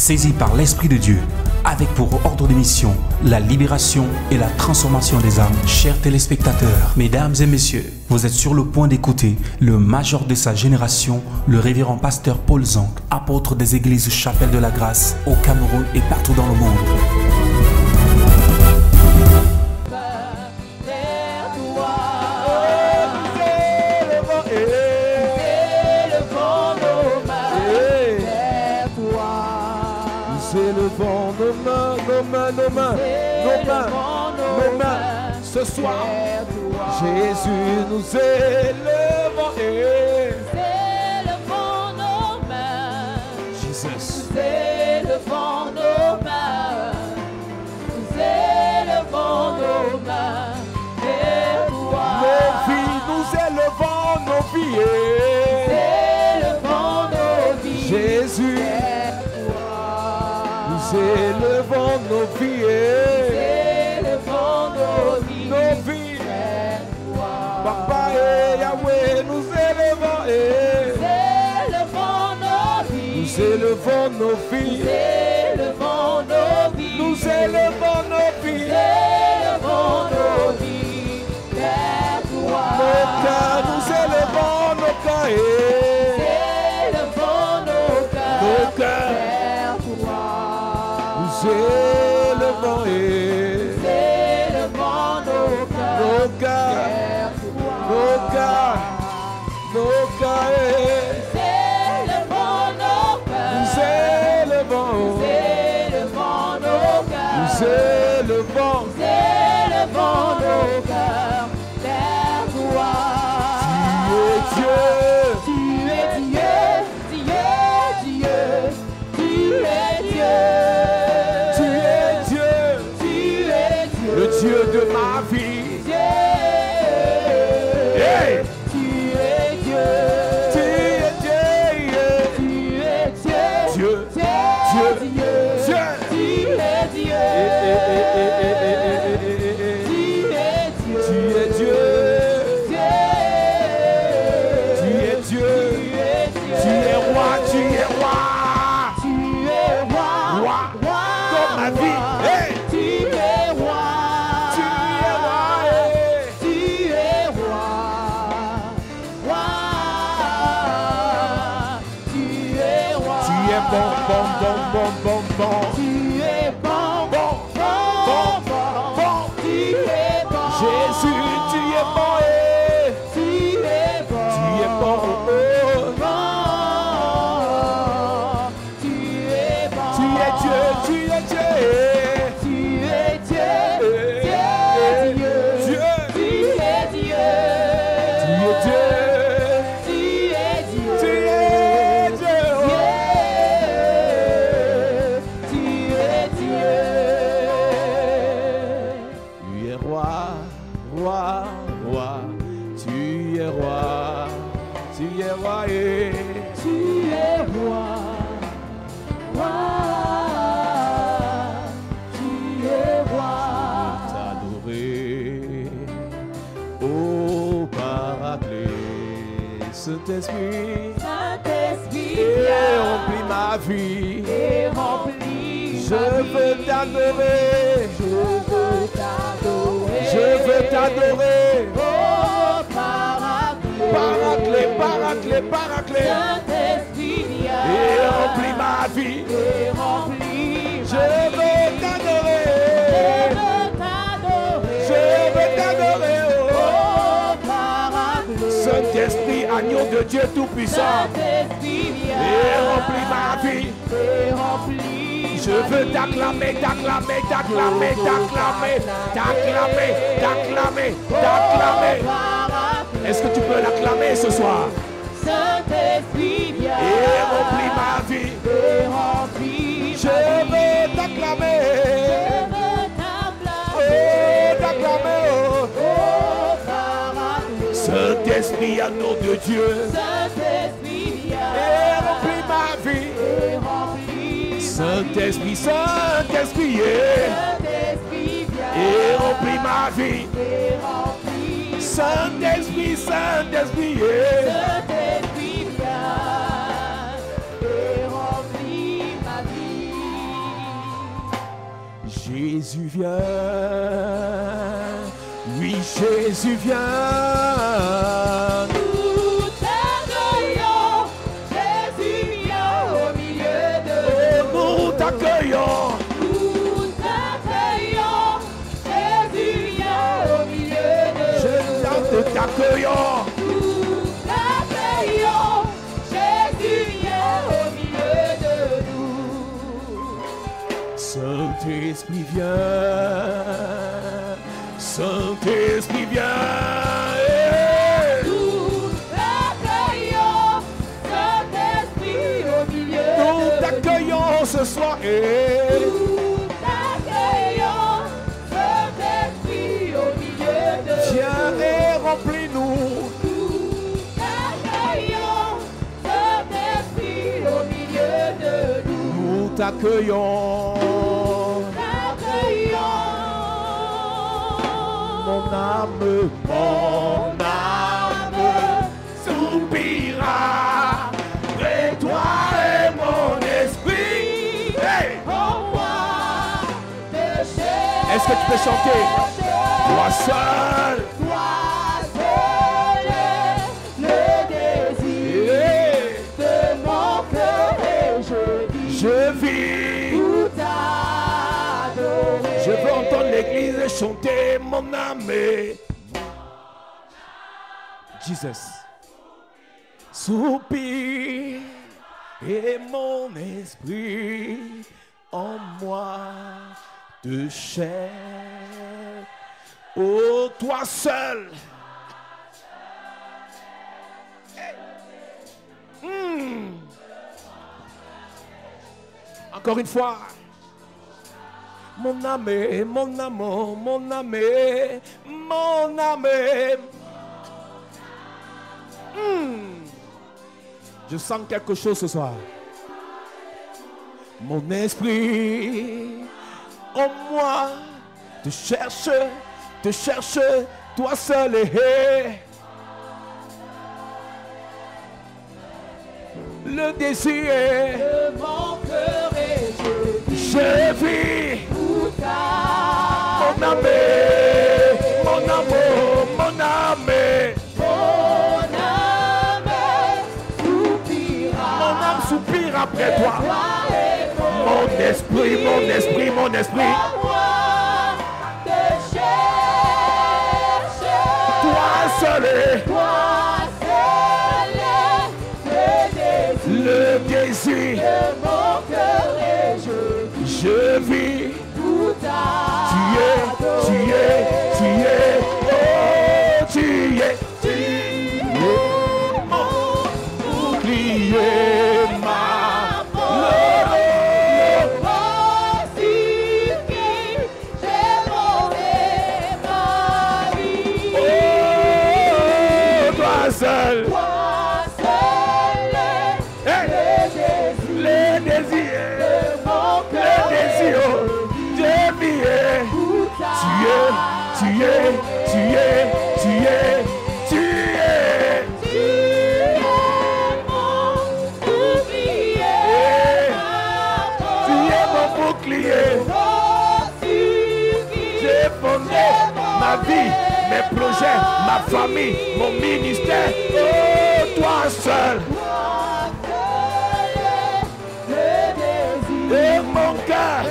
saisi par l'Esprit de Dieu, avec pour ordre de mission la libération et la transformation des âmes. Chers téléspectateurs, mesdames et messieurs, vous êtes sur le point d'écouter le major de sa génération, le révérend pasteur Paul Zank, apôtre des églises Chapelle de la Grâce au Cameroun et partout dans le monde. Nos mains, ce soir, Jésus nous élevons et élevons nos mains, Jesus. nous élevons nos mains, nous élevons nos mains, et toi, nos vies, nous élevons nos vies, nous élevons nos vies, Jésus, nous élevons nos vies. Papa et Yahweh, nous élevons nous élevons nos vies, nous élevons nos vies, vers toi, nos cœurs, nous élevons nos cœurs, nos cœurs, vers toi, nous élevons nos cœurs. Nos cœurs, nous élevons nos cœurs vers toi. Tu es Dieu, le Dieu de ma vie. Saint-Esprit, remplis ma vie. Je veux t'adorer, je veux t'adorer. Oh, Paraclet, Saint-Esprit, et remplis ma vie. Je veux t'adorer, Saint-Esprit, agneau de Dieu Tout-Puissant, et remplis ma vie. Je veux t'acclamer. Est-ce que tu peux l'acclamer ce soir? Saint-Esprit, et remplis ma vie. Je veux t'acclamer. Saint-Esprit, agneau de Dieu, et remplis ma vie. Saint-Esprit, et remplis ma vie. Saint-Esprit, Jésus vient. Oui, Jésus vient. Nous t'accueillons. Jésus vient au milieu de nous. Nous t'accueillons. Nous t'accueillons. Jésus vient au milieu de nous. Je chante t'accueillons. Nous t'accueillons. Jésus vient au milieu de nous. Saint-Esprit vient. Saint-Esprit vient. Nous t'accueillons. Saint-Esprit au milieu de Nous nous. t'accueillons ce soir. Nous t'accueillons. Saint-Esprit au milieu de nous. Viens et remplis-nous. Nous t'accueillons. Saint-Esprit au milieu de nous. Nous t'accueillons. Mon âme soupira et toi et mon esprit. Hey! Est-ce que tu peux chanter? Toi seul. Le désir de mon cœur et je vis Je vis. tout adorer. Je veux entendre l'église chanter mon âme. Jesus. Soupire et mon esprit en moi de chair. Oh, toi seul. Encore une fois. Mon âme, mon amour, mon âme, mon âme. Je sens quelque chose ce soir. Mon esprit en moi te cherche, toi seul. Le désir De mon cœur et je vis. Mon âme, mon amour, mon âme. Mon âme soupire après toi. Mon esprit, mon esprit, mon esprit. Toi seul. Le désir. Je vis. Tu es, oh, tu es mon bouclier, ma oh, toi seul, hey, les désirs, je vis. Tu es mon bouclier. J'ai fondé ma vie, mes projets, ma famille, mon ministère. Oh, toi seul. Et mon cœur.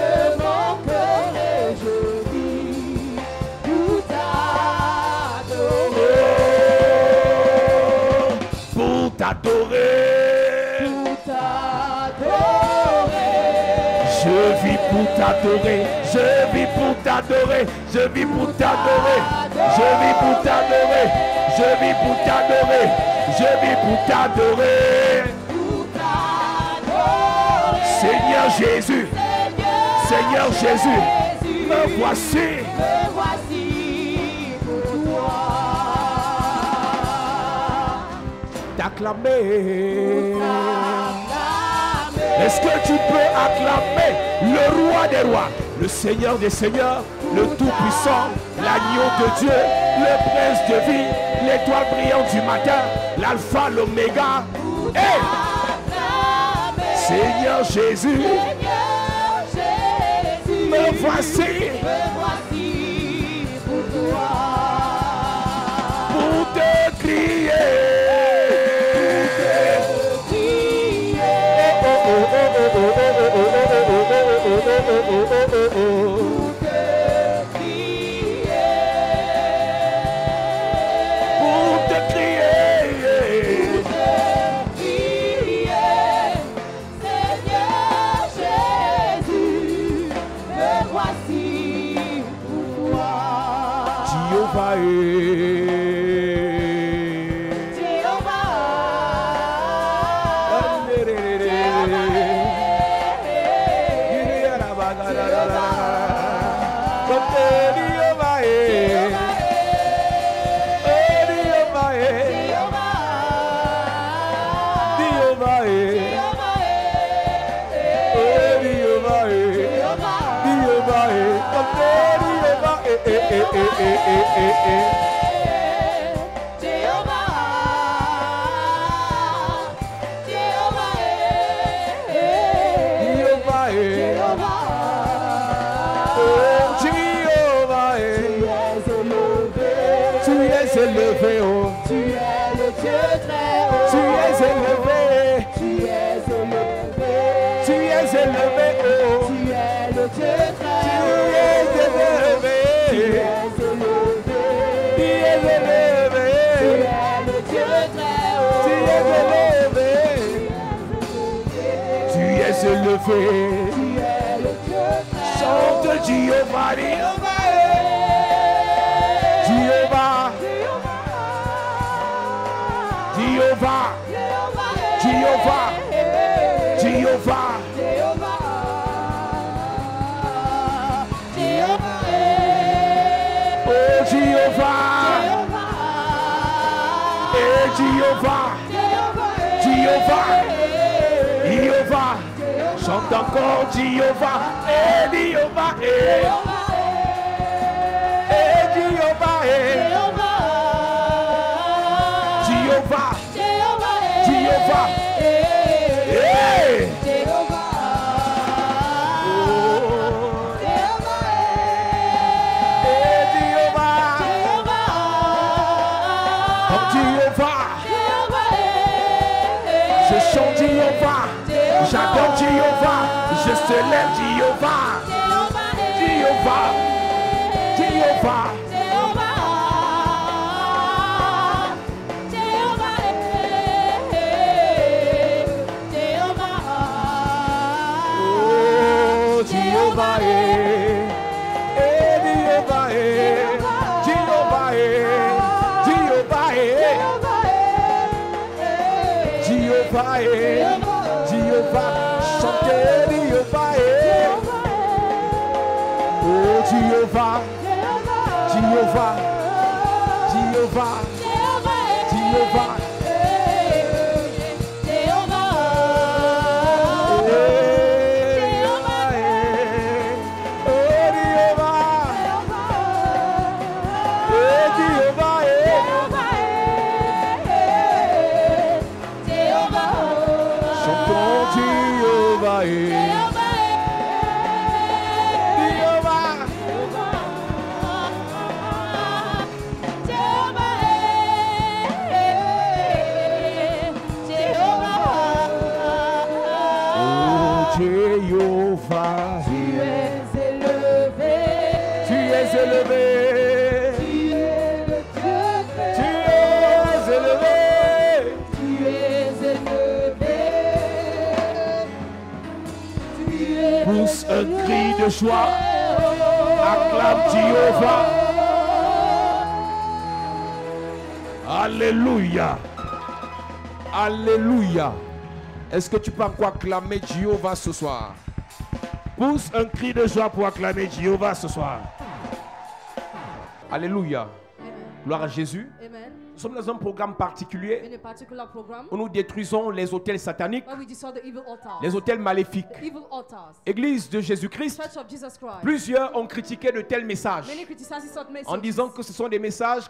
Pour t'adorer. Je vis pour t'adorer, je vis pour t'adorer, je vis pour t'adorer, je vis pour t'adorer, je vis pour t'adorer, je vis pour t'adorer. Seigneur Jésus, Seigneur Jésus, me voici. T'acclamer. Est-ce que tu peux acclamer le roi des rois, le Seigneur des seigneurs, le Tout-Puissant, l'agneau de Dieu, le prince de vie, l'étoile brillante du matin, l'alpha, l'oméga. Hey! Seigneur Jésus, me voici. Me voici pour toi. Pour te crier. Pour te crier. Seigneur Jésus, me voici pour toi. Jéhovah élevé, oh. Tu es le Dieu très haut. Tu es élevé. Tu es élevé. Tu es élevé, oh. Tu es le Dieu très Tu haut. es élevé. Tu es élevé. Tu es élevé. Tu es le Dieu très haut. Tu es élevé. Tu es élevé. Tu es le Dieu très haut. Chante Jéhovah, Jéhovah. Jéhovah, Jéhovah, Jéhovah, oh Jéhovah, et Jéhovah, Jéhovah, Jéhovah, chante encore Jéhovah, et Jéhovah, et Jéhovah, Jéhovah, Jéhovah, hey! Je chante Jéhovah, j'adore Jéhovah, je célèbre Jéhovah, Jéhovah, Jéhovah. Oh Jéhovah, Jéhovah, Jéhovah, Jéhovah, Jéhovah, chantez Jéhovah, oh Jéhovah, Jéhovah, Jéhovah, Jéhovah. Jéhovah, Tu es élevé. tu es élevé, Tu es le Dieu très tu es élevé, Tu es élevé. Tu es pousse un cri de joie, acclame Jéhovah, alléluia, alléluia. Est-ce que tu peux encore acclamer Jéhovah ce soir? Pousse un cri de joie pour acclamer Jéhovah ce soir. Alléluia. Amen. Gloire à Jésus. Amen. Nous sommes dans un programme particulier in a particular program où nous détruisons les autels sataniques, where we destroy the evil altars. les autels maléfiques. The evil altars. Église de Jésus-Christ, Church of Jesus Christ. plusieurs ont critiqué de tels messages Many criticize such messages. en disant que ce sont des messages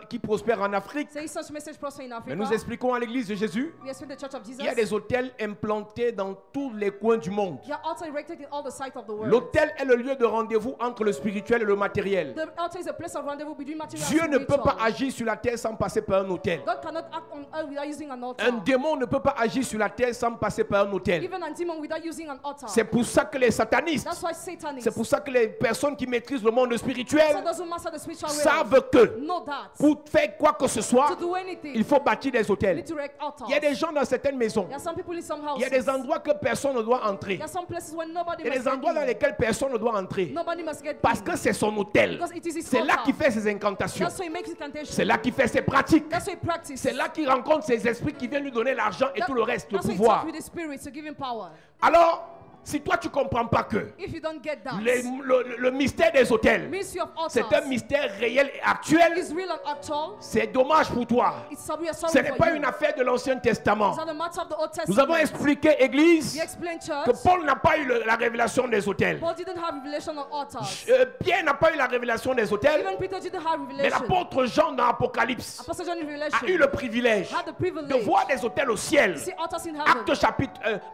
qui prospèrent en Afrique. Say such message prosper in Mais Africa. nous expliquons à l'église de Jésus, We explain the Church of Jesus. il y a des autels implantés dans tous les coins du monde. They are altars erected in all the sites of the world. L'autel est le lieu de rendez-vous entre le spirituel et le matériel. The altar is a place of rendezvous between material Dieu and ne peut spiritual. pas agir sur la terre sans passer par un autel. God cannot act on earth without using an altar. Un démon ne peut pas agir sur la terre sans passer par un autel. Even a demon without using an altar. C'est pour ça que les satanistes, That's why Satanists. c'est pour ça que les personnes qui maîtrisent le monde So spirituel doesn't master the spiritual realm. savent que Know that. pour faire quoi que ce To soit, do anything, il faut bâtir des you hôtels. need to erect altars. Il y a des gens dans certaines maisons, There are some people in some il y a houses. des endroits que personne ne doit entrer. There are some places where nobody Il y a must des get endroits dans in. lesquels personne ne doit entrer. Nobody must get Parce in. que c'est son hôtel. Because it is his C'est là altar. qu'il fait ses incantations. That's why he makes his incantation. C'est là qu'il fait ses pratiques. That's why he practices. C'est là qu'il rencontre ses esprits qui viennent lui donner l'argent et tout le reste, le That's why he pouvoir. talks with the spirit to give him power. Alors, si toi tu comprends pas que If you don't get that, le mystère des hôtels, mystery of altars c'est un mystère réel et actuel, is real and actual. c'est dommage pour toi. It's sorry, sorry Ce n'est for pas you. une affaire de l'Ancien Testament. It's not a matter of the Old Testament. Nous avons expliqué, Église, We explained, church. que Paul n'a pas eu la révélation des hôtels. Paul didn't have revelation on altars. Pierre n'a pas eu la révélation des hôtels. Even Peter didn't have Mais revelation. l'apôtre Jean dans Apocalypse Apostle John in a revelation eu le privilège had the privilege de voir des hôtels au ciel. to see altars in heaven.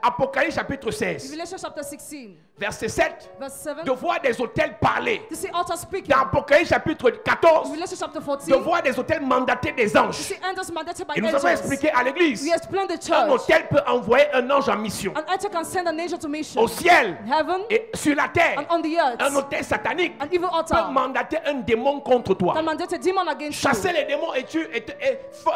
Apocalypse chapitre 16, Revelation chapter 16, verset 7, verse 7. de voir des hôtels parler. To see altars speaking. Dans Apocalypse chapitre 14, Revelation chapter de 14. voir des hôtels mandatés des To anges. see angels mandated by Et nous avons angels. expliqué à l'église, We explained the un church. hôtel peut envoyer un ange en mission. An altar can send an angel to mission. Au ciel Heaven et sur la terre, and on the earth. un hôtel satanique An evil peut altar mandater un démon contre toi. can mandate a demon against Chasser you. les démons et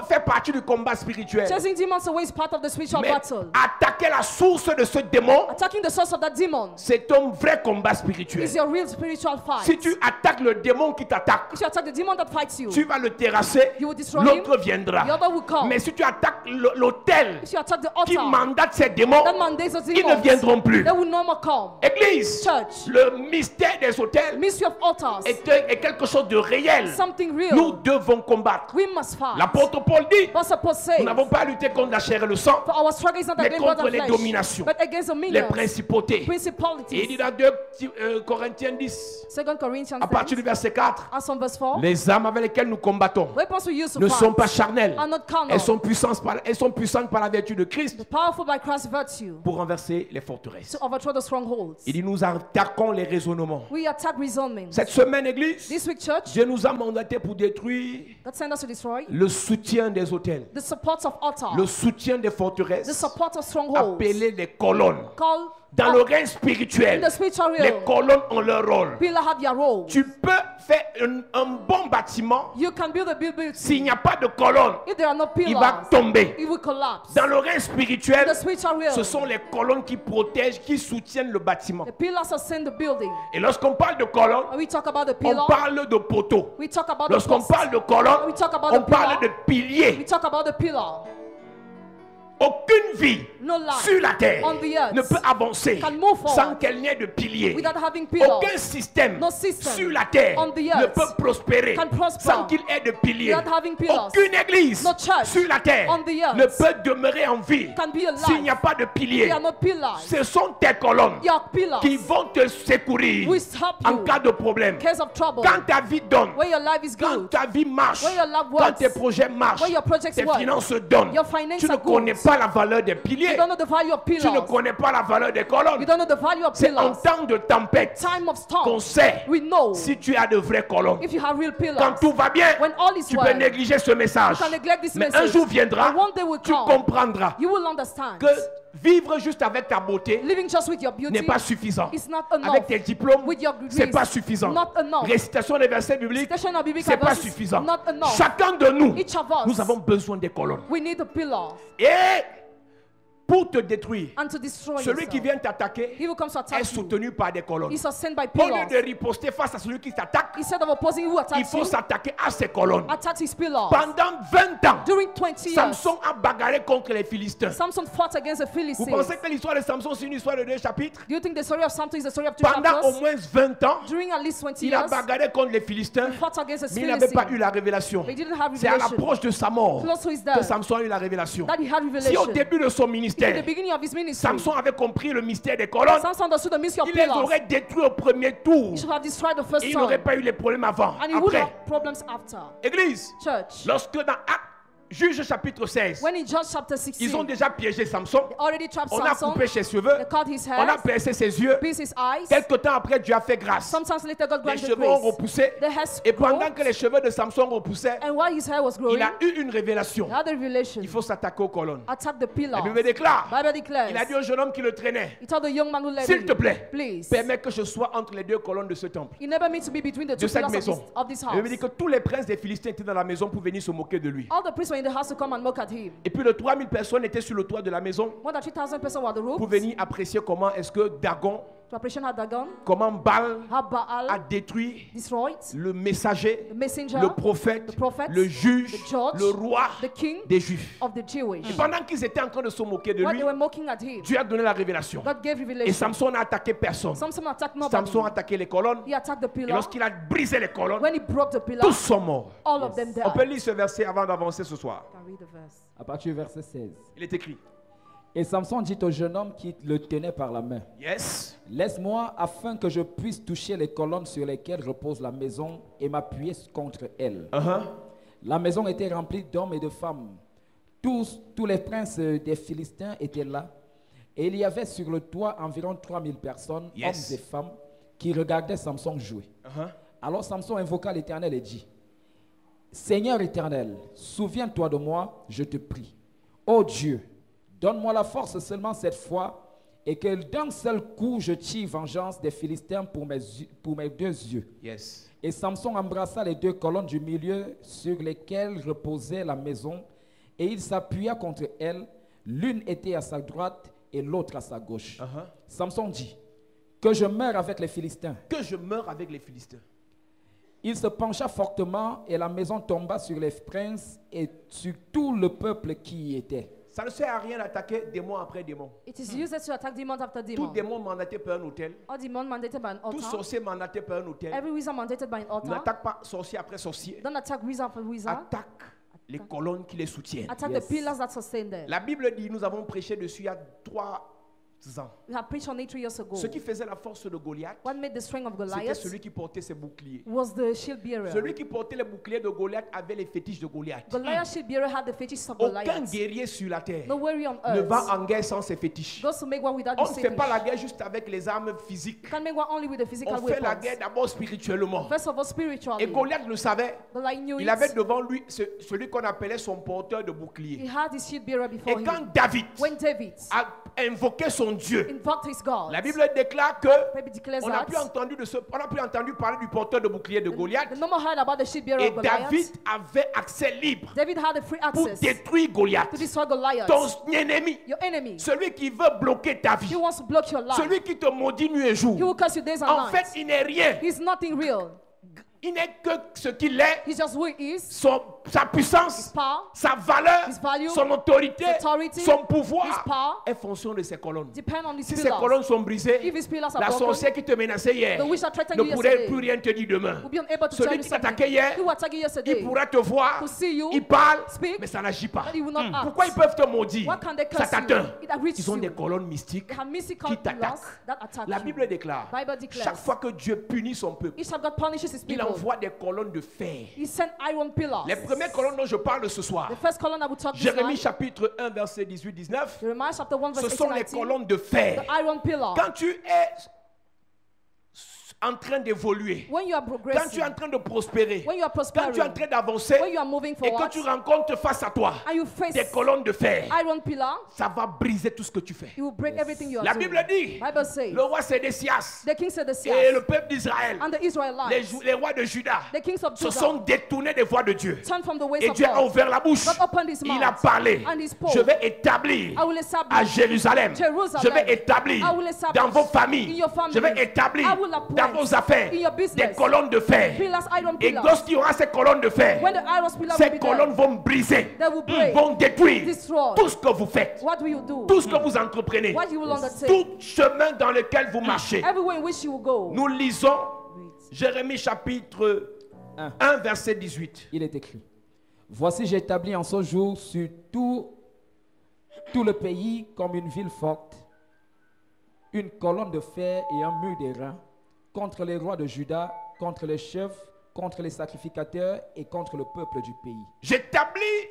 fait partie du combat spirituel. Chasing demons away is part of the spiritual Mais battle. attaquer la source de ce démon, Attacking the source of that demon c'est un vrai combat spirituel. is your real spiritual fight. Si tu attaques le démon qui t'attaque, If you attack the demon that fights you, tu vas le terrasser, you will destroy l'autre him. viendra. The other will come. Mais si tu attaques l'autel If you attack the qui altar mandate ces démons, that mandates those ils ne demons, viendront plus. they will no more come. Église, Church, le mystère des hôtels mystery of altars, est quelque chose de réel. something Nous real. devons combattre. We must fight. L'apôtre Paul dit, Apostle Paul says, nous n'avons pas à lutter contre la chair et le sang, for our struggle is not mais against blood contre and les flesh, dominations, but against les dominions, principautés. Et il dit principalities. dans 2 Corinthiens 10, 2 Corinthians à partir 10, du verset 4, as from verse 4, les armes avec lesquelles nous combattons weapons we use to ne sont fight pas charnelles. are not carnal, Elles sont puissantes par la vertu de Christ powerful by Christ's virtue pour renverser les forteresses. to overthrow the strongholds. Il dit, nous attaquons les raisonnements. We attack reasonings. Cette semaine, Église, This week, church, Dieu nous a mandaté pour détruire God sent us to destroy le soutien des hôtels, the support of altars, le soutien des the forteresses, support of strongholds, appelées les colonnes. called Dans le règne spirituel, in the spiritual les realm. colonnes ont leur rôle. Pillars have their role. Tu peux faire un bon bâtiment, You can build a building. s'il n'y a pas de colonne, If there are no il va pillars, tomber. it will collapse. Dans le règne In spirituel, the spiritual realm, ce sont les colonnes qui protègent, qui soutiennent le bâtiment. the pillars sustain the building. Et lorsqu'on parle de colonnes, When we talk about the on pillar, parle de poteaux. we talk about the Lorsqu'on posts. parle de colonnes, We talk about on the parle de pillar. piliers. We talk about the pillar. Aucune vie No life sur la terre on the earth ne peut avancer can move forward sans qu'elle n'ait de piliers. without having pillars. Aucun système No system sur la terre on the ne earth peut prospérer can prosper sans qu'il ait de piliers. without having pillars. Aucune église No church sur la terre on the earth ne peut demeurer en vie can be alive. s'il n'y a pas de piliers. There are no pillars. Ce sont tes colonnes Your pillars qui vont te secourir will stop en you cas de problème. in case of trouble. Quand ta vie donne, Where your life is quand good, ta vie marche, When your love quand works, tes projets marchent, when your projects tes work, finances donnent, your finances tu ne are good. connais pas la valeur des piliers. You don't know the value of Tu ne pillars. connais pas la valeur des colonnes. You don't know the value of C'est en pillars. temps de tempête Time of qu'on storm, sait we know si tu as de vraies colonnes. if you have real Quand pillars. tout va bien, When all is tu peux well, négliger ce message. you can neglect this Mais un message. jour viendra, And one day will tu come. comprendras You will understand. que vivre juste avec ta beauté Living just with your beauty n'est pas suffisant. is not enough. Avec tes diplômes, With your degrees, c'est pas suffisant. not enough. Récitation des versets bibliques, Citation of biblical c'est pas verses, suffisant. not enough. Chacun de nous, Each of us, nous avons besoin des colonnes. we need the pillars. Et pour te détruire. and to destroy Celui qui yourself. vient t'attaquer He who comes to est attack you soutenu par des colonnes. is sustained by Au lieu pillars. de riposter face à celui qui t'attaque, Instead of opposing who il attacks faut you, s'attaquer à ces colonnes. attack his pillars. Pendant 20 ans, During 20 years, Samson a bagarré contre les Philistins. Samson fought against the Vous Philistines. pensez que l'histoire de Samson, c'est une histoire de 2 chapitres? Do you think the story of Samson is the story of 2 Pendant au chapters? moins 20 ans, During at least 20 il a years, bagarré contre les Philistins, he fought against the mais il n'avait pas eu Philistines. la révélation. But he didn't have C'est à revelation. l'approche de sa mort Close to his que death, Samson a eu la révélation. that he had Si au revelation. début de son In the ministère, beginning of his ministry, Samson avait compris le mystère des colonnes, Samson understood the mystery of il les pillars. aurait détruits au premier tour. He should have destroyed the first Et il n'aurait time, pas eu les problèmes avant. and he would Après, have problems after. Église, Church, lorsque dans Juge chapitre 16, when in Judge chapter 16, ils ont déjà piégé Samson, already trapped on a Samson, coupé ses cheveux, they cut his on a hair, percé ses yeux. pierced his eyes. Quelque temps après, Dieu a fait grâce. Sometimes later God Les granted cheveux ont grace. repoussé. The hairs Et pendant grow, que les cheveux de Samson repoussaient, and while his hair was growing, il a eu une révélation. he had a revelation. Il faut s'attaquer aux colonnes. Attack the La pillars. Bible déclare. Bible declares. Il a dit au jeune homme qui le traînait, He told the young man who led s'il him, te plaît, please, permets que je sois entre les deux colonnes de ce temple, enable me to be between the de two cette pillars maison. of this La Bible house. dit que tous les princes des Philistins étaient dans la maison pour venir se moquer de lui. All the priests were in the house to come and mock at him. Et puis les 3000 personnes étaient sur le toit de la maison More than 3,000 persons were on the roof pour venir apprécier comment est-ce que Dagon, to appreciate how Dagon, comment Baal how Baal a détruit destroyed le messager, the messenger, le prophète, the prophet, le juge, the judge, le roi the king des Juifs. of the Jewish. Et pendant qu'ils étaient en train de se moquer de While lui, they were mocking at him, Dieu a donné la révélation. God gave Et revelation. Samson n'a attaqué personne. Samson attacked nobody. Samson a attaqué les colonnes. He attacked the Et pillar. lorsqu'il a brisé les colonnes, When he broke the pillar, tous sont morts. all of them died. On peut lire ce verset avant d'avancer ce soir. Can read the verse. À partir du verset 16. Il est écrit. Et Samson dit au jeune homme qui le tenait par la main, Yes. laisse-moi afin que je puisse toucher les colonnes sur lesquelles repose la maison et m'appuyer contre elles. La maison était remplie d'hommes et de femmes. Tous les princes des Philistins étaient là. Et il y avait sur le toit environ 3000 personnes, Yes. hommes et femmes, qui regardaient Samson jouer. Alors Samson invoqua l'Éternel et dit, Seigneur éternel, souviens-toi de moi, je te prie. Ô Dieu, donne-moi la force seulement cette fois, et que d'un seul coup je tire vengeance des Philistins pour mes 2 yeux. Yes. Et Samson embrassa les 2 colonnes du milieu sur lesquelles reposait la maison, et il s'appuya contre elles. L'une était à sa droite et l'autre à sa gauche. Samson dit, que je meure avec les Philistins. Que je meure avec les Philistins. Il se pencha fortement et la maison tomba sur les princes et sur tout le peuple qui y était. Ça ne sert à rien d'attaquer démon après démon. It is useless to attack demon after Tout demon. démon mandaté par un hôtel, All demon mandated by an tout altar. sorcier mandaté par un hôtel, Every wizard mandated by an altar. n'attaque pas sorcier après sorcier. Don't attack wizard for wizard. Attaque les colonnes qui les soutiennent. Attack Yes. the pillars that sustain them. La Bible dit, nous avons prêché dessus il y a 3 ans. We have preached on it 3 years ago. Ce qui faisait la force de Goliath, What made the strength of c'était Goliath celui qui portait ses boucliers. was the shield bearer. Celui qui portait les boucliers de Goliath avait les fétiches de Goliath. Goliath's shield bearer had the fetishes of Aucun Goliath. guerrier sur la terre No worry on ne earth va en guerre sans ses fétiches. goes to make war without On the ne fait pas la fetish. guerre juste avec les armes physiques. You can make war only with the physical On fait la weapons. guerre d'abord spirituellement. First of all, spiritually. Et Goliath le savait. Goliath knew Il avait it. devant lui celui qu'on appelait son porteur de He bouclier. had his shield bearer Et before quand him. David When David a invoqué son Dieu, invoked his God, la Bible déclare que Bible declares on n'a that plus entendu parler du porteur de bouclier de Goliath. the number heard about the shield bearer Et of Goliath. David avait accès libre David had a free pour access détruire Goliath. to destroy Goliath, Ton ennemi, your enemy. celui qui veut bloquer ta vie, He wants to block your life. celui qui te maudit nuit et He jour. will curse you days and En nights. fait, il n'est rien. He's nothing real. Il n'est que ce qu'il est, He's just who he is. sa puissance, His power sa valeur, His value, son autorité, his authority, son his pouvoir power est fonction de ses colonnes. depend on his Si ces pillars. colonnes sont brisées, If his pillars are la broken, sorcière qui te menaçait hier the witch that threatened ne you pourrait yesterday plus rien te dire demain. will be unable to tell Celui you qui something. t'attaquait hier, Who attacked you yesterday il pourra te voir, to see you, il parle, speak, mais ça n'agit pas. but he will not act. Pourquoi ils peuvent te maudire? What can they Ça curse you? t'atteint. It reaches Ils ont you. des colonnes mystiques They have mystical qui pillars t'attaquent. that attack La you. Bible déclare, Bible declares, chaque fois que Dieu punit son peuple, each time God punishes his il people, envoie des colonnes de fer. he sent iron pillars. Les premières colonnes dont je parle ce soir, The first column I will talk this Jérémie night, chapitre 1 verset 18-19, Jeremiah chapter 1 ce verse sont 18, les 19, colonnes de fer. the iron pillar. Quand tu es en train d'évoluer, when you are quand tu progressing, es en train de prospérer, when you are quand prospering, tu es en train d'avancer when you are moving et que forward, tu rencontres face à toi and you face des colonnes de fer, iron pillar, ça va briser tout ce que tu fais. it will break everything you are La doing. Bible dit, Bible says, le roi Sédécias the king said the et le Seas peuple d'Israël, and the Israelites, les rois de Juda, the kings of se Judah, sont détournés des voies de Dieu. turned from the ways Et of Dieu a God. ouvert la bouche. God opened his Il a mouth parlé. and he spoke. Je vais établir I will establish à Jérusalem. Jerusalem. Je vais établir I will establish dans vos in familles. your families. Je vais établir I will appoint dans vos affaires in your business des colonnes de fer. pillars, iron Et pillars. lorsqu'il y aura ces colonnes de fer, When the iron pillar will ces be colonnes there, vont briser, they will break, vont détruire destroy. tout ce que vous faites, what will you do? tout ce que vous entreprenez, What you will undertake? tout chemin dans lequel vous marchez. Everywhere in which you will go. Nous lisons Jérémie chapitre 1 verset 18. Il est écrit: Voici, j'établis en ce jour sur tout le pays comme une ville forte, une colonne de fer et un mur d'airain contre les rois de Juda, contre les chefs, contre les sacrificateurs et contre le peuple du pays. J'établis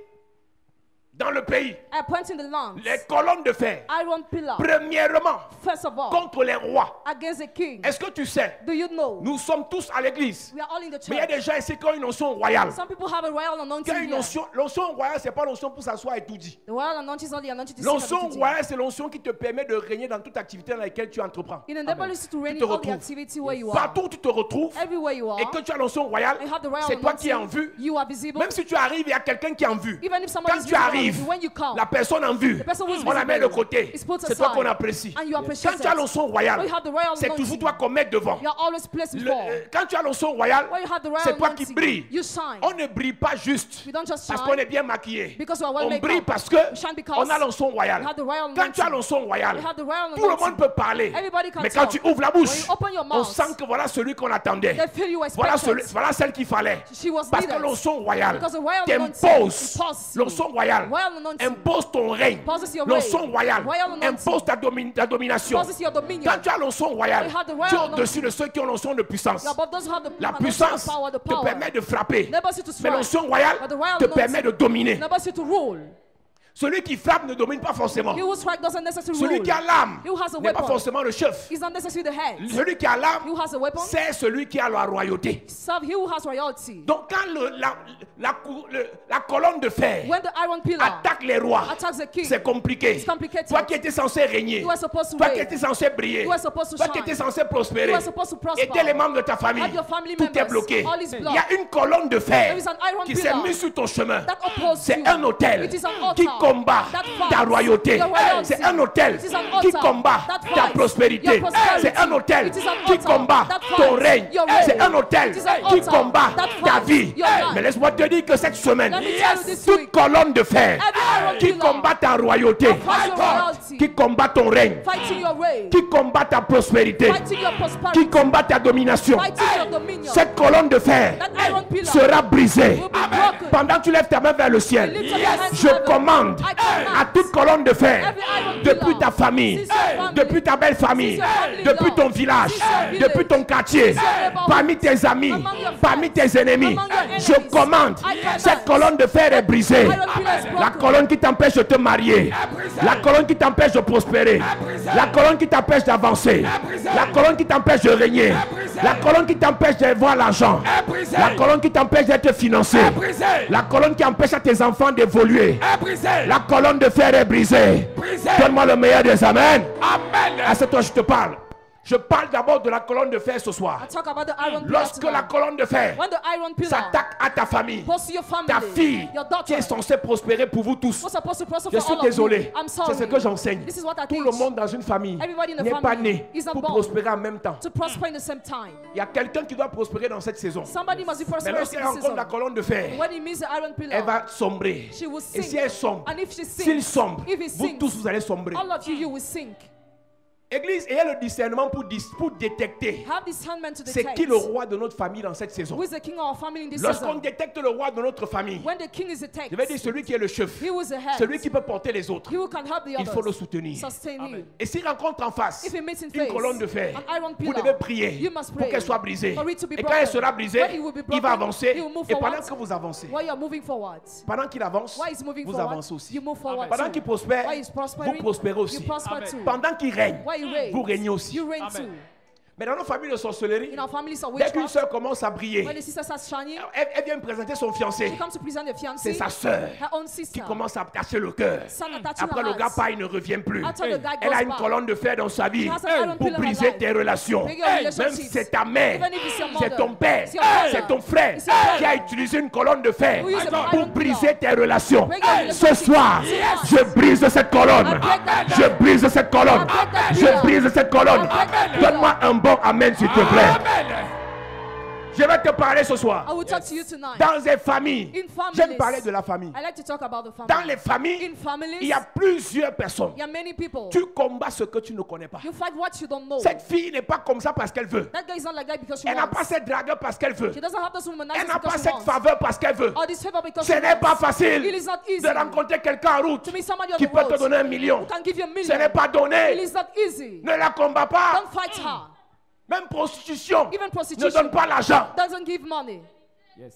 dans le pays I point in the land. les colonnes de fer. Iron pillar. Premièrement, First of all, contre les rois. against the king. Est-ce que tu sais, Do you know? nous sommes tous à l'église, We are all in the mais il y a church. des gens ici qui ont une notion royale. Some people have a royal anointing Qui a une here. notion royale, c'est pas une notion pour s'asseoir et tout dire. The royal anointing is not the anointing to sit L'onction at the royale, c'est l'onction qui te permet de régner dans toute activité dans laquelle tu entreprends. It enables you to reign Tu te in all the retrouves. activity where you are. Partout où tu te retrouves Everywhere you are. et que tu as l'onction royale, You have the royal c'est toi qui es en anointing. vue. You are visible. Même si tu arrives, il y a quelqu'un qui est en vue. Even if somebody Quand is tu visible, arrives, when you come, la personne en vue, the person who is on la met de visible côté. is put C'est toi aside. qu'on apprécie. And you appreciate Quand tu as it. l'onction royale, When you have the royal c'est anointing, toujours toi qu'on met devant. you are always placed before. Quand tu as l'onction royale, When you have the royal c'est toi qui anointing, brille. you shine. On ne brille pas juste We don't just parce shine qu'on est bien maquillé. because we are well On made brille up. parce que We shine because on a l'onction royale. we have the royal Quand tu as anointing. l'onction royale, We have the royal tout le anointing. monde peut parler. Everybody can Mais quand talk. tu ouvres la bouche, When you open your on mouth, sent que voilà celui qu'on attendait. they feel you Voilà, expected. voilà celle qu'il fallait. She was Parce que needed. l'onction royale Because the royal t'impose. anointing imposes you. L'onction royale Royal anointing impose ton règne. imposes your L'onction reign. royale Royal anointing impose ta domination. imposes your dominion. Quand tu as l'onction royale, When you have the royal tu es anointing, au-dessus de ceux qui ont l'onction de puissance. You're above those who have the La anointing, puissance the power, the te power. permet de frapper. Enables you to Mais strike. l'onction royale But the royal te anointing permet de dominer. enables you to rule. Celui qui frappe ne domine pas forcément. He who strike doesn't necessarily Celui rule. qui a l'âme He who has a n'est pas weapon forcément le chef. is not necessarily the head. Celui qui a He l'âme, who has a weapon, c'est celui qui a la royauté. serve he who has royalty. Donc quand la colonne de fer When the iron pillar attaque les rois, attacks the king, c'est compliqué. it's complicated. Toi qui étais censé régner, You are supposed to toi qui reign. étais censé briller, You are supposed to toi qui shine. étais censé prospérer, You are supposed to prosper. et les membres de ta famille, Have your family tout est members. bloqué. All is Il blocked. y a une colonne de fer There is an iron qui s'est pillar mise sur ton chemin. that opposes C'est you. un autel It is an altar qui combat that fights ta royauté. your royalty. C'est un autel It is an qui altar combat that ta fights prospérité. your prosperity. C'est un autel It is an qui altar combat that ton fights règne. your reign. C'est un autel It is an qui altar combat that ta fights vie. your life. Mais laisse-moi te dire que cette semaine, Let me tell you this toute week, colonne de fer every iron qui pillar combat ta royauté, fights your royalty, qui combat ton règne, fighting your reign, qui combat ta prospérité, fighting your qui prosperity, combat ta domination, fighting your dominion. cette colonne de fer That iron pillar sera brisée. will be broken. Pendant que tu lèves ta main vers le ciel, Lift up your hands je to heaven. commande I command à toute colonne de fer, every iron depuis pillar, ta famille, since your family, depuis ta belle famille, since your family depuis love, ton village, since your village, depuis ton quartier, since your neighborhood, parmi tes amis, among your parmi friends, tes ennemis, among your enemies, je commande, I command cette colonne de fer est brisée. iron pillar is La broken. colonne qui t'empêche de te marier, la colonne qui t'empêche de prospérer, la colonne qui t'empêche d'avancer, la colonne qui t'empêche de régner, la colonne qui t'empêche de voir l'argent, la colonne qui t'empêche d'être financé, la colonne qui empêche à tes enfants d'évoluer, la colonne de fer est brisée. Donne-moi le meilleur des amen. À ce toi je te parle. Je parle d'abord de la colonne de fer ce soir. I talk about the iron pillar Lorsque la tonight. colonne de fer When the iron pillar s'attaque à ta famille, goes to your family, ta fille your qui daughter, est censée prospérer pour vous tous, who's supposed to prosper je for suis all of you. désolé, I'm sorry. c'est ce que j'enseigne. This is what I Tout teach. le monde dans une famille Everybody in the n'est pas family né is not pour born prospérer en même temps. to prosper in the same time. Il y a quelqu'un qui doit prospérer dans cette saison. Somebody must be Mais prospering in lorsqu'elle this rencontre la season. colonne de fer, When he meets the iron elle pillar, va sombrer. she will Et sink. si elle sombre, And if she s'il sinks, sombre, if he vous sinks, tous vous allez sombrer. all of you will sink. Église, ayez le discernement pour détecter Have discernment to c'est detect qui le roi de notre famille dans cette saison. who is the king of our family in this Lorsqu'on season. détecte le roi de notre famille, When the king is detected, je vais dire celui qui est le chef, he who is the head, celui qui peut porter les autres. he who can help the Il faut le others, soutenir. sustain you. Et s'il rencontre en face If he meets in une face colonne de fer, an iron vous pillar, devez prier you must pour pray qu'elle soit brisée. for it to be Et quand elle broken. sera brisée, When it will be il va broken, avancer. he will move Et pendant forward. que vous avancez, While you are moving forward, pendant qu'il avance, while he's moving vous forward, avancez aussi. you move forward. Pendant too. qu'il prospère, While he's vous prospering, prospérez you aussi. prosper too. Pendant qu'il règne, While he reigns, vous régnez aussi. you reign too. Mais dans nos familles de sorcellerie, In our families of dès qu'une witchcraft, sœur commence à briller, when the sister starts shining, elle vient me présenter son fiancé. she comes to present the C'est fiancé, sa sœur her own qui sister. commence à attacher le cœur. Start attaching Après, her le gars hearts. part, il ne revient plus. After the guy Elle a goes une back, colonne de fer dans sa vie she has an iron pour pillar in her briser life. tes relations. Break your Même relationships. si c'est ta mère, Even if it's your c'est mother, ton père, it's your brother, c'est ton frère it's your brother, qui a utilisé une colonne de fer who used an pour iron briser pillar. tes relations. Break your Ce relationships. soir, je brise cette colonne. I break that Je brise cette colonne. I break that Je pillar. brise cette colonne. I break that pillar. Donne-moi un bon amen, s'il te plaît. Je vais te parler ce soir. I will talk to you tonight. Dans les familles, In families. j'aime parler de la famille. I like to talk about the family. Dans les familles, In families, il y a plusieurs personnes. there are many people. Tu combats ce que tu ne connais pas. You fight what you don't know. Cette fille n'est pas comme ça parce qu'elle veut. That guy is not like that because she Elle n'a wants. pas cette dragueur parce qu'elle veut. She doesn't have this womanizer Elle n'a pas because she cette wants. faveur parce qu'elle veut. Or this favor because Ce she n'est pas wants. facile It is not easy de rencontrer quelqu'un en route to meet somebody on qui the peut te road donner 1 who million. can give you a Ce million. n'est pas It donné. is not easy. Ne la combats pas. Don't fight her. Même prostitution Even ne prostitution donne pas l'argent. doesn't give money. Yes.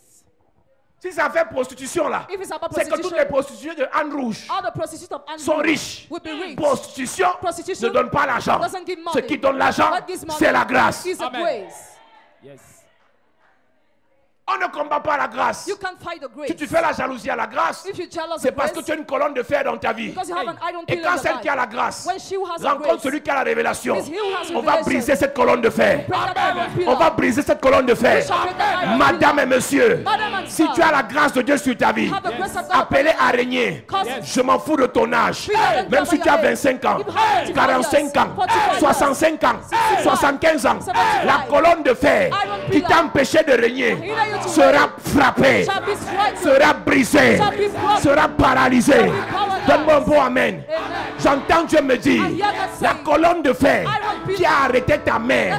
Si ça fait prostitution là, If it's about c'est que toutes prostitution, les prostituées de Anne Rouge all the prostitutes of sont Andrew riches. will be rich. Prostitution Prostitution ne donne pas l'argent. doesn't give money. Ce qui donne l'argent, What gives money c'est la grâce. is the Amen. grace. Yes. On ne combat pas la grâce. You can't fight the grace. Si tu fais la jalousie à la grâce, If you jealous c'est of parce que grace, tu as une colonne de fer dans ta vie. because you have an iron Et pillar quand in celle your qui a life, la grâce when she who has a rencontre grace, celui qui a la révélation, it's he who has on va revelation. briser cette colonne de fer. Break that iron pillar. On va briser cette colonne de fer. We shall break that iron Madame pillar. et monsieur, Madam and si sir, tu as la grâce de Dieu sur ta vie, have the grace of God appelé upon you. à régner. Cause Je m'en fous de ton âge. Hey. Même si tu as 25 ans, 45 ans, 65 ans, 75 ans, la colonne de fer qui t'a empêché de régner sera frappée, shall be strengthened. sera brisée, sera paralysée. Donne-moi un bon amen. J'entends Dieu me dire, la colonne de fer qui a arrêté ta mère,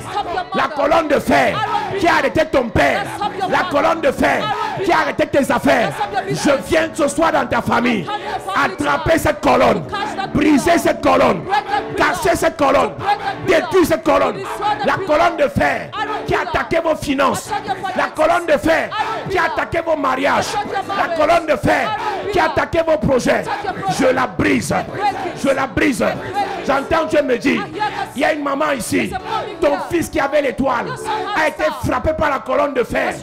la colonne de fer qui a arrêté ton père, la colonne de fer qui a arrêté tes affaires, je viens ce soir dans ta famille attraper cette colonne, briser cette colonne, casser cette colonne, détruire cette colonne, la colonne de fer qui a attaqué vos finances, la colonne de fer qui a attaqué vos mariages, la colonne de fer qui a attaqué vos projets, je la brise, je la brise. J'entends Dieu me dire, il y a une maman ici, ton fils qui avait l'étoile a été frappé par la colonne de fer,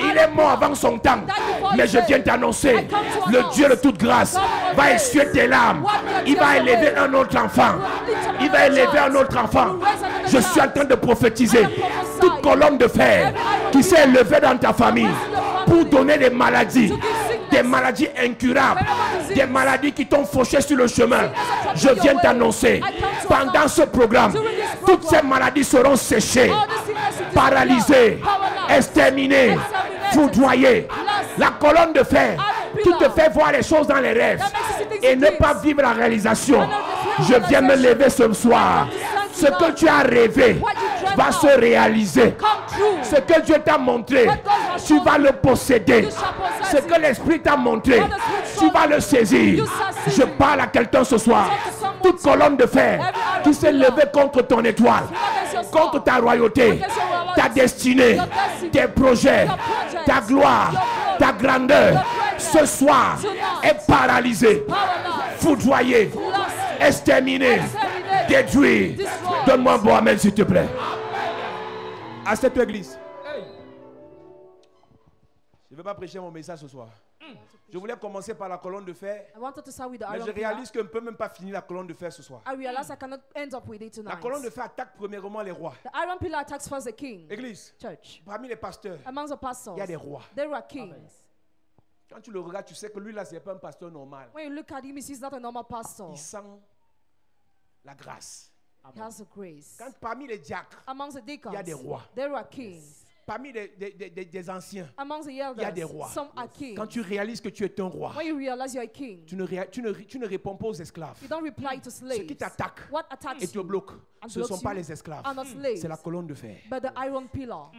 il est mort avant son temps, mais je viens t'annoncer, le Dieu de toute grâce va essuyer tes larmes, il va élever un autre enfant, il va élever un autre enfant. Je suis en train de prophétiser, toute colonne de fer qui s'est élevée dans ta famille pour donner des maladies incurables, des maladies qui t'ont fauché sur le chemin. Je viens t'annoncer, pendant ce programme, toutes ces maladies seront séchées, paralysées, exterminées, foudroyées. La colonne de fer qui te fait voir les choses dans les rêves et ne pas vivre la réalisation. Je viens me lever ce soir. Ce que tu as rêvé va se réaliser. Ce que Dieu t'a montré, tu vas le posséder. Ce que l'Esprit t'a montré, tu vas le saisir. Je parle à quelqu'un ce soir. Toute colonne de fer qui s'est levée contre ton étoile, contre ta royauté, ta destinée, tes projets, ta gloire, ta grandeur, ce soir est paralysée, foudroyée, exterminée, détruite. Donne-moi un bon amen s'il te plaît. À cette église. Je ne vais pas prêcher mon message ce soir. Je voulais commencer par la colonne de fer, I wanted to start with the mais iron je pillar. réalise que je ne peux même pas finir la colonne de fer ce soir. I realize I cannot end up with it La tonight. colonne de fer attaque premièrement les rois. The iron pillar attacks first the king. Église, Church. parmi les pasteurs, Amongst the pastors, il y a des rois. there are kings. Quand tu le regardes, tu sais que lui là, ce n'est pas un pasteur normal. When you look at him, he's not a normal pastor. Il sent la grâce. He has a grace. Quand parmi les diacres, Amongst the deacons, il y a des rois. there are kings. Parmi des anciens, Amongst the il y a des elders, rois. some are kings. Quand tu réalises que tu es un roi, When you realize you're a king, tu ne réponds pas aux esclaves. you don't reply to Ce slaves. qui t'attaque What attacks et te you bloque, and ce ne sont blocks pas you les esclaves, are not slaves, c'est la colonne de fer. but the iron pillar.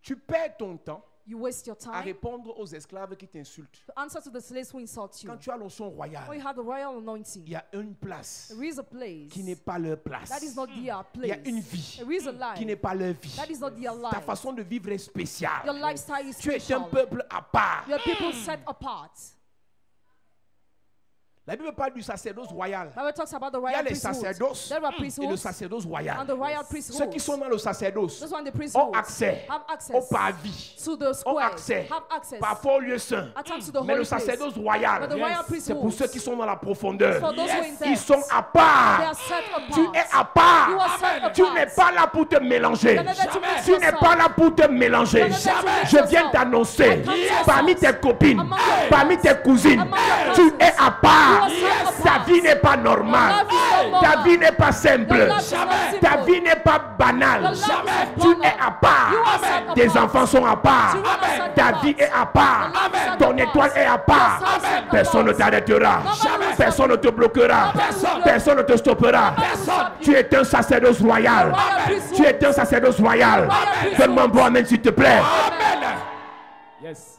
Tu perds ton temps You waste your à time répondre aux esclaves qui t'insultent. to answer to the slaves who insult you. Quand tu as l'onction When you royale, have the royal anointing, il y a une place there is a place qui n'est pas leur place. that is not their Il y a place. une vie There is a life qui n'est pas leur vie. that is not their Ta life. façon de vivre est Your spéciale. lifestyle is Tu es un special. peuple à part. Your people set apart. La Bible parle du sacerdoce royal. Bible talks about the Il y a royal les priesthood. sacerdoces There are et le priesthoods sacerdoce and royal. the royal priesthood. Ceux qui sont dans le sacerdoce Those on the ont priesthood accès have au access parvis, to the ont squares, accès have access parfois au lieu saint. at times to the Mais le holy place. sacerdoce But royal, the royal c'est pour priesthood, ceux qui sont dans la profondeur. for those who are in Ils depth, sont à they part. are set apart. Tu es à part. You are set Tu apart. n'es pas là pour te mélanger. You're not there to mix Tu n'es yourself. pas là pour te mélanger. You're not there to mix Je viens yourself. t'annoncer I come to parmi yourself. tes copines, Among your parmi friends. tes cousines, Among your tu cousins. es à part. You are set Ta apart. vie n'est pas normale. Your life is not Ta normal. vie n'est pas simple. Your life is not Ta simple. vie n'est pas banale. Your life is not Tu banal. es à part. You are set Tes apart. enfants sont à part. You are set Ta apart. vie est à part. Your life is set Ton apart. étoile est à part. Your soul is set Personne ne apart. t'arrêtera. Nobody will Personne ne te bloquera. Personne. Personne ne te stoppera. Nobody will stop you. Tu es un sacerdoce royal. Royal priesthood. Tu es un sacerdoce royal. Royal priesthood. Donne-moi un bon amen s'il te plaît. Amen. Yes.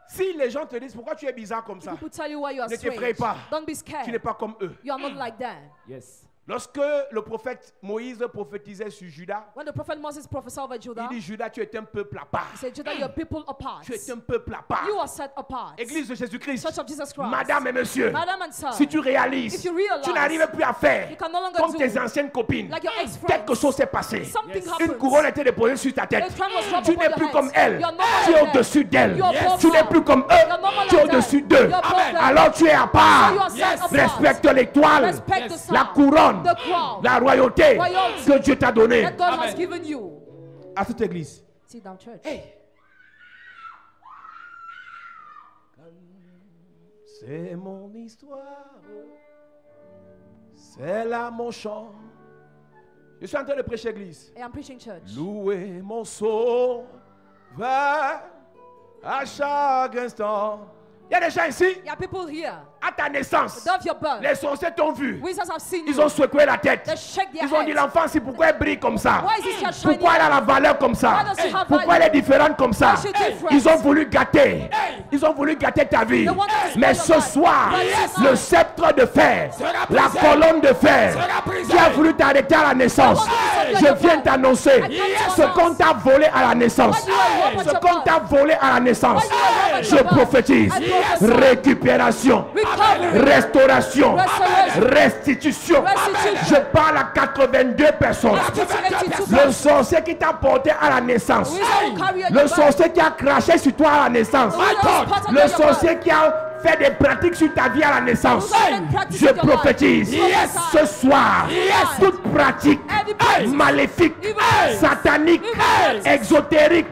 Si les gens te disent pourquoi tu es bizarre comme ça, People tell you why you are Ne strange. t'effraie pas. Don't be tu n'es scared. pas comme eux. You are not like them. Yes. Lorsque le prophète Moïse prophétisait sur Judas, When the prophet Moses prophesied over Judah, il dit Judas, tu es un peuple à part. he said, Judah, you're people apart. Tu es un peuple à part. You are set apart. Église de Jésus-Christ, Church of Jesus Christ. madame et monsieur, Madam and sir, si tu réalises, if you realize, tu n'arrives plus à faire you can no longer comme do tes anciennes copines. like your ex-friends. Quelque chose s'est passé. Something Une happens. couronne a été déposée sur ta tête. A crown was dropped Tu upon n'es your plus head. comme elle. You are no more Tu es like them. au-dessus d'elle. You are above Tu n'es them. plus comme You are eux. no more Tu es like them. au-dessus d'eux. You are above them. Alors tu es à part. So you are set apart. Respecte l'étoile, Respect the sun, la couronne, the crown, la royauté Royalty. que Dieu t'a donnée. that God has given you. À cette église. Sit down, church. C'est mon histoire, c'est là mon chant. Je suis en train de prêcher église. I am preaching church. Louez mon sauveur à chaque instant. Il y a des gens ici, There are people here. à ta naissance, The day of your birth. les sorciers t'ont vu. Wizards have seen Ils you. ont secoué la tête. They shake their Ils ont dit heads. l'enfant, c'est pourquoi elle brille comme ça. Why is this child shining? Pourquoi elle a la valeur comme ça? Why does she have Pourquoi elle est value? différente comme ça? Why is she different? Ils ont voulu gâter. Ils ont voulu gâter ta vie. They want to spoil Mais your ce life. soir, But le sceptre de fer, Sera la brisé. colonne de fer Sera brisé. qui a voulu t'arrêter à la naissance, Hey. je viens t'annoncer ce qu'on t'a volé à la naissance. What you are robbed at Ce your qu'on birth. t'a volé à la naissance. What you are robbed at Je your birth. prophétise I prophesy. récupération, Recovery. restauration, Restoration. restitution. Restitution. Je parle à 82 personnes. I'm speaking to 82 Le people. sorcier qui t'a porté à la naissance. Wizard will carry you at Le your birth. sorcier qui a craché sur toi à la naissance. The wizard will spot on Le your sorcier birth. qui a fait des pratiques sur ta vie à la naissance. The wizard will practice Je in your life. prophétise Yes. ce soir, Yes. toute pratique Every practice. maléfique, Evil. satanique, Evil. exotérique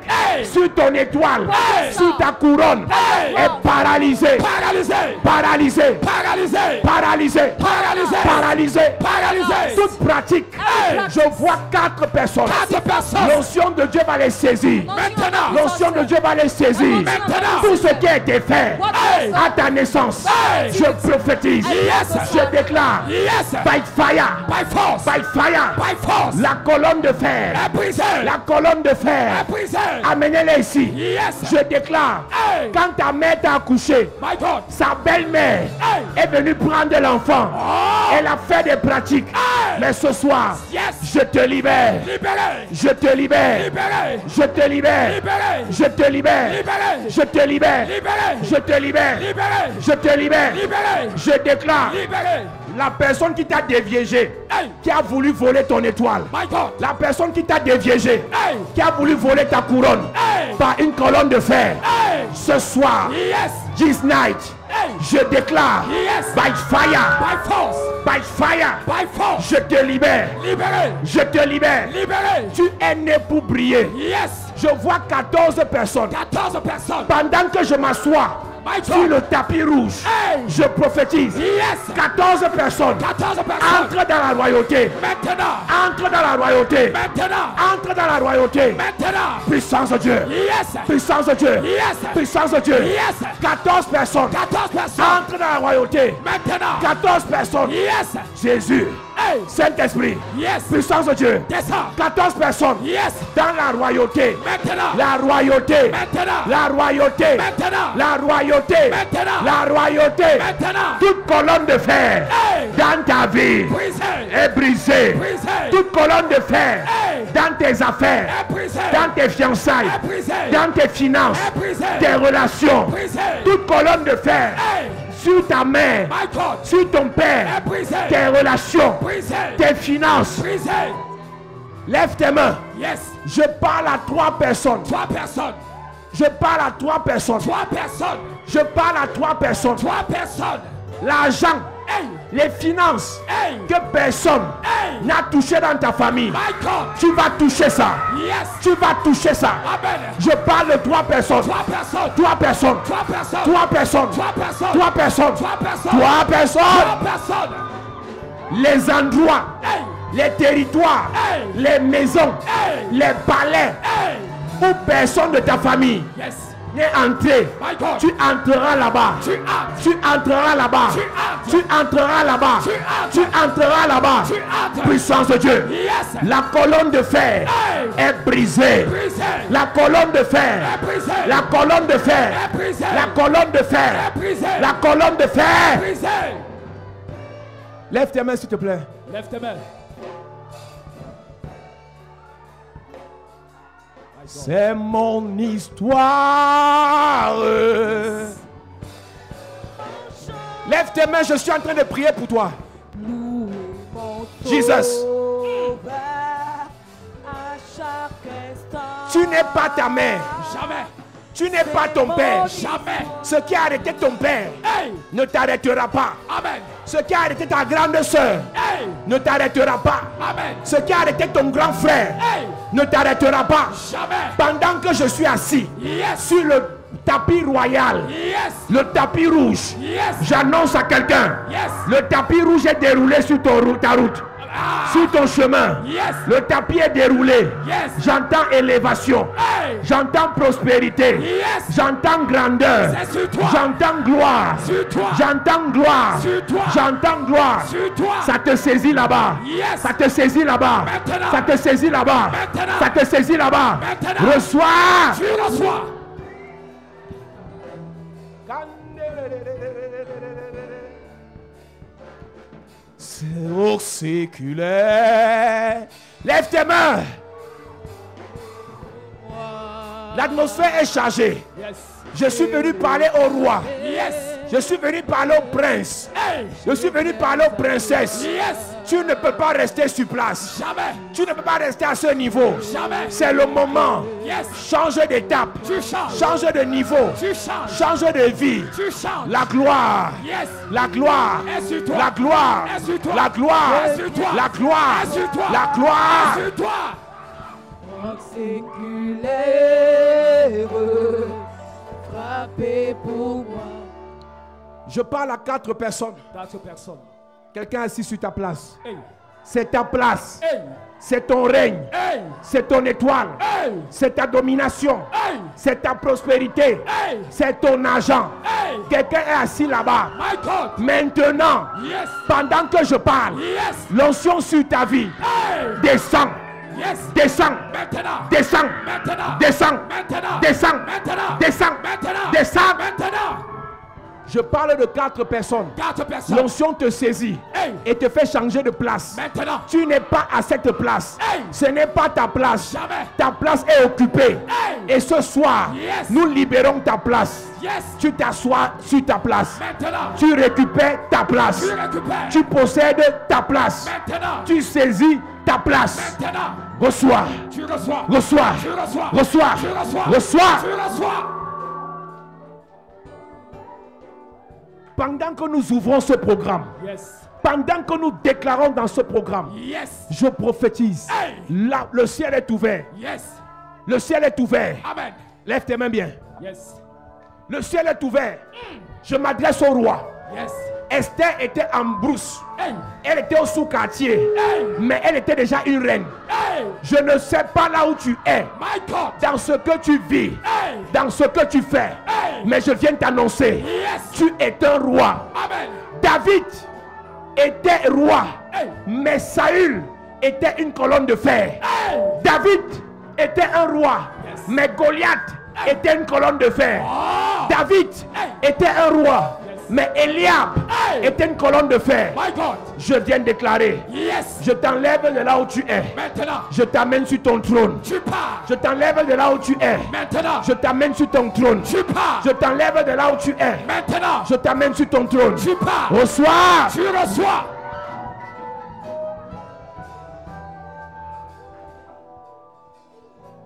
sur ton étoile, Yes. sur ta couronne Yes. est paralysée. Paralysé. Paralysée. Paralysé. Paralysé. Paralysé. Paralysé. Paralysé. Toute pratique. Je vois 4 personnes. 4 personnes. L'onction de Dieu va les saisir. Maintenant. L'onction de Dieu va les saisir. Maintenant. Tout ce qui a été fait What is à ta naissance, Hey. je prophétise. Yes. Je déclare. Yes. By fire. By force. By fire. By force. La colonne de fer. Est brisé. La colonne de fer. Est brisé. Amenez-les ici. Yes. Je déclare. Hey. Quand ta mère t'a accouché, My God. sa belle-mère Hey. est venue prendre l'enfant. Oh. Elle a fait des pratiques. Hey. Mais ce soir, Yes. je te libère. Libéré. Je te libère. Libéré. Je te libère. Libéré. Je te libère. Libéré. Je te libère. Libéré. Je te libère. Libéré. Je te libère. Libéré. Je déclare. Libéré. La personne qui t'a déviégé, Hey. qui a voulu voler ton étoile. My God. La personne qui t'a déviégé, Hey. qui a voulu voler ta couronne Hey. par une colonne de fer. Hey. Ce soir, Yes. this night, Hey. je déclare Yes. by fire, By force. by fire, By force. je te libère, Libéré. je te libère. Libéré. Tu es né pour briller. Yes. Je vois 14 personnes. 14 personnes. Pendant que je m'assois My sur God. le tapis rouge, Hey. je prophétise. Yes. 14 personnes 14 personnes. entrent dans la royauté. Maintenant. Entre dans la royauté. Maintenant. Entre dans la royauté. Maintenant. Puissance de Dieu. Yes. Puissance de Dieu. Yes. Puissance de Dieu. Yes. 14 personnes 14 personnes. entrent dans la royauté. Maintenant. 14 personnes. Yes. Jésus. Hey. Saint-Esprit. Yes. Puissance de Dieu. Descends. 14 personnes Yes. dans la royauté. Maintenant. La royauté. Maintenant. La royauté. Maintenant. La royauté. Maintenant. La royauté. Maintenant. Toute colonne de fer Hey. dans ta vie Brisé. est brisée. Brisé. Toute colonne de fer Hey. dans tes affaires, Est brisé. dans tes fiançailles, Est brisé. dans tes finances, Est brisé. tes relations. Brisé. Toute colonne de fer Hey. sur ta mère, My God. sur ton père, Est brisé. tes relations, Brisé. tes finances. Brisé. Lève tes mains. Yes. Je parle à 3 personnes. 3 personnes. Je parle à 3 personnes. 3 personnes. Je parle à 3 personnes. 3 personnes. L'argent, Hey. les finances Hey. que personne Hey. n'a touché dans ta famille. My God. Tu vas toucher ça. Yes. Tu vas toucher ça. Amen. Je parle de 3 personnes. 3 personnes. 3 personnes. 3 personnes. 3 personnes. 3 personnes. 3 personnes. 3 personnes. 3 personnes. 3 personnes. Les endroits, Hey. les territoires, Hey. les maisons, Hey. les palais Hey. où personne de ta famille Yes. n'est entré. My God. Tu entreras là-bas. Tu entres. Tu entreras là-bas. Tu entres. Tu entreras là-bas. Tu entres. Tu entreras là-bas. Tu entres. Puissance de Dieu. Yes. La colonne de fer Hey. est brisée. Brisé. La colonne de fer. Est brisé. La colonne de fer. Est brisé. La colonne de fer. Est brisé. La colonne de fer. Brisé. Lève tes mains s'il te plaît. Lève tes mains. C'est mon histoire. Lève tes mains, je suis en train de prier pour toi. Jesus. À chaque instant. Tu n'es pas ta mère. Jamais. Tu n'es pas ton père. Jamais. Ce qui a arrêté ton père Hey. ne t'arrêtera pas. Amen. Ce qui a arrêté ta grande soeur Hey. ne t'arrêtera pas. Amen. Ce qui a arrêté ton grand frère Hey. ne t'arrêtera pas. Jamais. Pendant que je suis assis Yes. sur le tapis royal, Yes. le tapis rouge, Yes. j'annonce à quelqu'un, Yes. le tapis rouge est déroulé sur ta route, Ah. sur ton chemin. Yes. Le tapis est déroulé. Yes. J'entends élévation. Hey. J'entends prospérité. Yes. J'entends grandeur. C'est sur toi. J'entends gloire. Sur toi. J'entends gloire. Sur toi. J'entends gloire. Sur toi. Ça te saisit là-bas. Yes. Ça te saisit là-bas. Maintenant. Ça te saisit là-bas. Maintenant. Ça te saisit là-bas. Maintenant. Reçois. Tu reçois. C'est séculaire. Lève tes mains. L'atmosphère est chargée. Yes. Je suis venu parler au roi. Yes. Je suis venu parler au prince. Hey. Je suis venu parler aux princesses. Yes. Tu ne peux pas rester sur place. Jamais. Tu ne peux pas rester à ce niveau. Jamais. C'est le moment. Yes. Change d'étape. Tu changes. Change de niveau. Tu changes. Change de vie. Tu changes. La gloire. Yes. La gloire. Est sur toi. La gloire. Est sur toi. La gloire. Est sur toi. La gloire. Est sur toi. La gloire. Est sur toi. Séculaire, frappez pour moi. Je parle à 4 personnes. 4 personnes. Quelqu'un assis sur ta place. Hey. C'est ta place. Hey. C'est ton règne. Hey. C'est ton étoile. Hey. C'est ta domination. Hey. C'est ta prospérité. Hey. C'est ton argent. Hey. Quelqu'un est assis là-bas. My God. Maintenant, Yes. pendant que je parle, Yes. l'onction sur ta vie Hey. descend. Yes. Descend. Maintenant. Descend. Maintenant. Descend. Maintenant. Descend. Maintenant. Descend. Maintenant. Descend. Maintenant. Je parle de 4 personnes. 4 personnes. L'onction te saisit Hey. et te fait changer de place. Maintenant. Tu n'es pas à cette place. Hey. Ce n'est pas ta place. Jamais. Ta place est occupée. Hey. Et ce soir, Yes. nous libérons ta place. Yes. Tu t'assois sur ta place. Maintenant. Tu récupères ta place. Tu récupères. Tu possèdes ta place. Maintenant. Tu saisis ta place. Maintenant. Reçois. Tu reçois. Reçois. Tu reçois. Reçois. Tu reçois. Reçois. Tu reçois. Pendant que nous ouvrons ce programme, Yes. pendant que nous déclarons dans ce programme, Yes. je prophétise. Hey. Là, le ciel est ouvert. Yes. Le ciel est ouvert. Amen. Lève tes mains bien. Yes. Le ciel est ouvert. Je m'adresse au roi. Yes. Esther était en brousse. Hey. Elle était au sous-quartier. Hey. Mais elle était déjà une reine. Hey. Je ne sais pas là où tu es, My God. dans ce que tu vis, Hey. dans ce que tu fais. Hey. Mais je viens t'annoncer, Yes. tu es un roi. Amen. David était roi, Hey. mais Saül était une colonne de fer. Hey. David était un roi, mais Goliath était une colonne de fer. Oh. David Hey. était un roi, Mais Eliab était une colonne de fer. My God. Je viens de déclarer. Yes. Je t'enlève de là où tu es. Maintenant, Je t'amène sur ton trône. tu pars. Je t'enlève de là où tu es. Maintenant, Je t'amène sur ton trône. tu pars. Je t'enlève de là où tu es. Maintenant, Je t'amène sur ton trône. tu pars. Reçois. Tu reçois.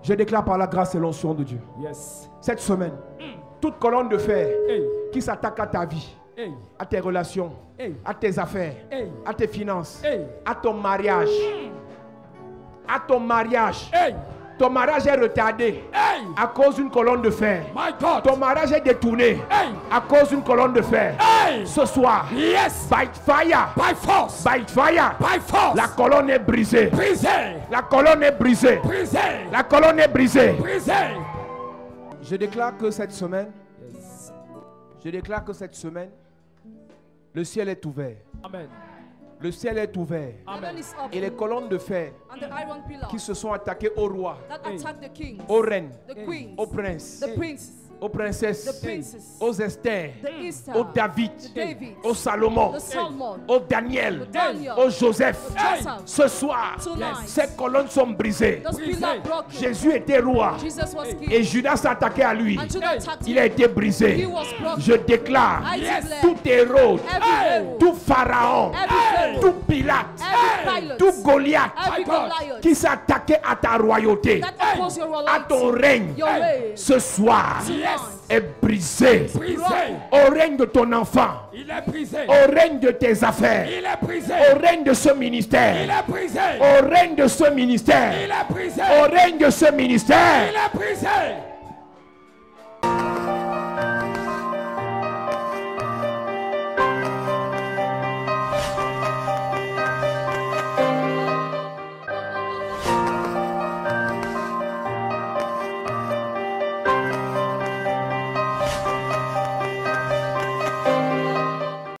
Je déclare par la grâce et l'onction de Dieu. Yes. Cette semaine, toute colonne de fer Hey. qui s'attaque à ta vie, Hey. à tes relations, Hey. à tes affaires, Hey. à tes finances, Hey. à ton mariage, à ton mariage. Hey. Ton mariage est retardé Hey. à cause d'une colonne de fer. My God. Ton mariage est détourné Hey. à cause d'une colonne de fer. Hey. Ce soir, Yes. by fire, By force. by fire, By force. la colonne est brisée. Brisé. La colonne est brisée. Brisé. La colonne est brisée. Brisé. Je déclare que cette semaine, le ciel est ouvert. Amen. Le ciel est ouvert. Heaven is up. Et les colonnes de fer And the iron pillar qui se sont attaquées au roi, that attacked the kings, aux reines, the queens, aux princes, the princes, aux princesses, the princesses, aux Esther, the Esther, aux David, the David, aux Salomon, the Solomon, aux Daniel, the Daniel, aux Joseph. the Joseph. Ce soir, Tonight, ces colonnes sont brisées. those pillars broken. Jésus était roi Jesus was king. et Judas s'est attaqué à lui. And Judah attacked Il a him. été brisé. He was broken. Je déclare, I declare tout Hérode, every Pharaoh, tout Pharaon, every Pharaoh, tout Pilate, every Pilate, tout Goliath every God. Goliath qui s'est attaqué à ta royauté, that oppose your à ton royalty, règne, your reign, ce soir Yes. est brisé. Brisé. Au règne de ton enfant, Il est brisé. au règne de tes affaires, Il est brisé. au règne de ce Il ministère, est brisé. au règne de ce Il ministère, est brisé. au règne de ce ministère. Il est brisé.